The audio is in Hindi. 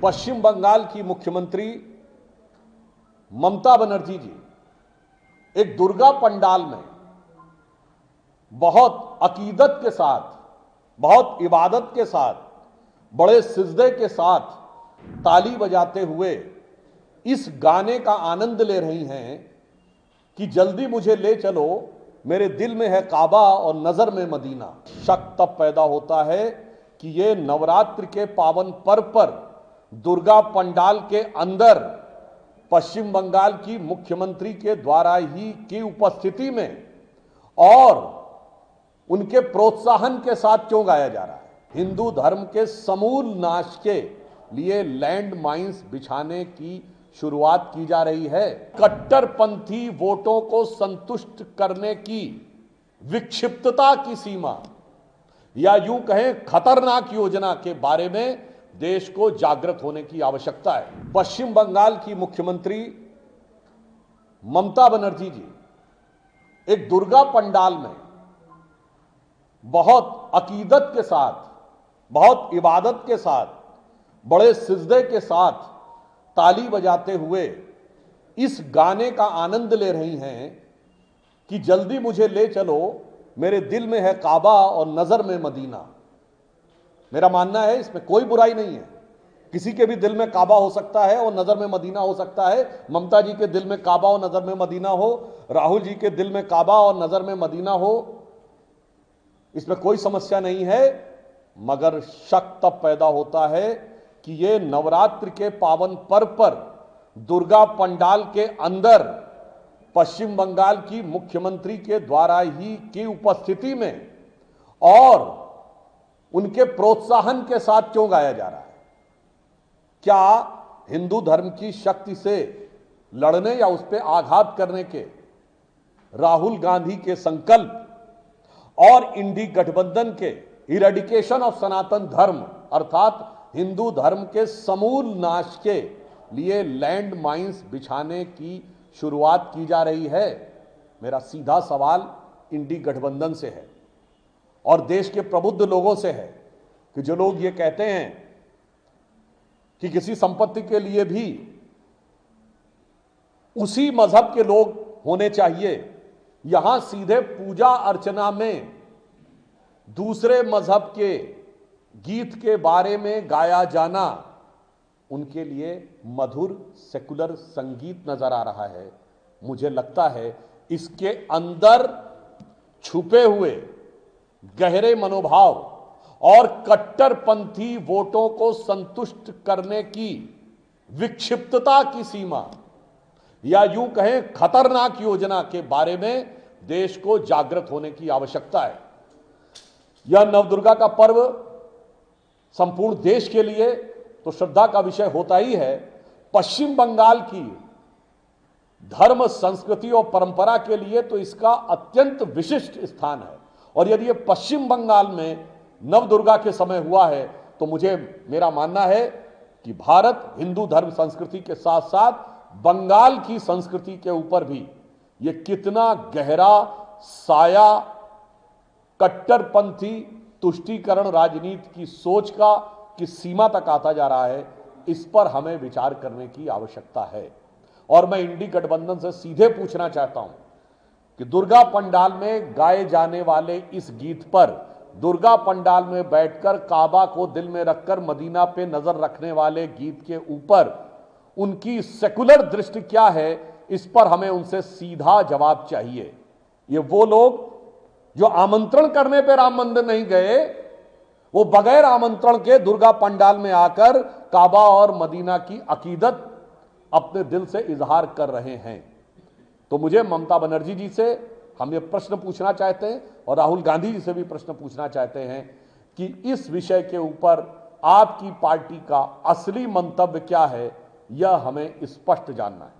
पश्चिम बंगाल की मुख्यमंत्री ममता बनर्जी जी एक दुर्गा पंडाल में बहुत अकीदत के साथ, बहुत इबादत के साथ, बड़े सिजदे के साथ ताली बजाते हुए इस गाने का आनंद ले रही हैं कि जल्दी मुझे ले चलो, मेरे दिल में है काबा और नजर में मदीना। शक तब पैदा होता है कि ये नवरात्र के पावन पर्व पर दुर्गा पंडाल के अंदर पश्चिम बंगाल की मुख्यमंत्री के द्वारा ही की उपस्थिति में और उनके प्रोत्साहन के साथ क्यों गाया जा रहा है। हिंदू धर्म के समूल नाश के लिए लैंड माइंस बिछाने की शुरुआत की जा रही है। कट्टरपंथी वोटों को संतुष्ट करने की विक्षिप्तता की सीमा या यूं कहें खतरनाक योजना के बारे में देश को जागृत होने की आवश्यकता है। पश्चिम बंगाल की मुख्यमंत्री ममता बनर्जी जी एक दुर्गा पंडाल में बहुत अकीदत के साथ, बहुत इबादत के साथ, बड़े सिजदे के साथ ताली बजाते हुए इस गाने का आनंद ले रही हैं कि जल्दी मुझे ले चलो, मेरे दिल में है काबा और नजर में मदीना। मेरा मानना है इसमें कोई बुराई नहीं है। किसी के भी दिल में काबा हो सकता है और नजर में मदीना हो सकता है। ममता जी के दिल में काबा और नजर में मदीना हो, राहुल जी के दिल में काबा और नजर में मदीना हो, इसमें कोई समस्या नहीं है। मगर शक तब पैदा होता है कि ये नवरात्र के पावन पर्व पर दुर्गा पंडाल के अंदर पश्चिम बंगाल की मुख्यमंत्री के द्वारा ही की उपस्थिति में और उनके प्रोत्साहन के साथ क्यों गाया जा रहा है। क्या हिंदू धर्म की शक्ति से लड़ने या उस पर आघात करने के राहुल गांधी के संकल्प और इंडी गठबंधन के इरेडिकेशन ऑफ सनातन धर्म अर्थात हिंदू धर्म के समूल नाश के लिए लैंड माइंस बिछाने की शुरुआत की जा रही है। मेरा सीधा सवाल इंडी गठबंधन से है और देश के प्रबुद्ध लोगों से है कि जो लोग ये कहते हैं कि किसी संपत्ति के लिए भी उसी मजहब के लोग होने चाहिए, यहां सीधे पूजा अर्चना में दूसरे मजहब के गीत के बारे में गाया जाना उनके लिए मधुर सेकुलर संगीत नजर आ रहा है। मुझे लगता है इसके अंदर छुपे हुए गहरे मनोभाव और कट्टरपंथी वोटों को संतुष्ट करने की विक्षिप्तता की सीमा या यूं कहें खतरनाक योजना के बारे में देश को जागृत होने की आवश्यकता है। यह नवदुर्गा का पर्व संपूर्ण देश के लिए तो श्रद्धा का विषय होता ही है। पश्चिम बंगाल की धर्म, संस्कृति और परंपरा के लिए तो इसका अत्यंत विशिष्ट स्थान है और यदि ये पश्चिम बंगाल में नवदुर्गा के समय हुआ है तो मेरा मानना है कि भारत हिंदू धर्म संस्कृति के साथ साथ बंगाल की संस्कृति के ऊपर भी ये कितना गहरा साया कट्टरपंथी तुष्टीकरण राजनीति की सोच का किस सीमा तक आता जा रहा है, इस पर हमें विचार करने की आवश्यकता है। और मैं इंडी गठबंधन से सीधे पूछना चाहता हूं कि दुर्गा पंडाल में गाए जाने वाले इस गीत पर दुर्गा पंडाल में बैठकर काबा को दिल में रखकर मदीना पे नजर रखने वाले गीत के ऊपर उनकी सेकुलर दृष्टि क्या है, इस पर हमें उनसे सीधा जवाब चाहिए। ये वो लोग जो आमंत्रण करने पे राम मंदिर नहीं गए, वो बगैर आमंत्रण के दुर्गा पंडाल में आकर काबा और मदीना की अकीदत अपने दिल से इजहार कर रहे हैं। तो मुझे ममता बनर्जी जी से हम ये प्रश्न पूछना चाहते हैं और राहुल गांधी जी से भी प्रश्न पूछना चाहते हैं कि इस विषय के ऊपर आपकी पार्टी का असली मंतव्य क्या है, यह हमें स्पष्ट जानना है।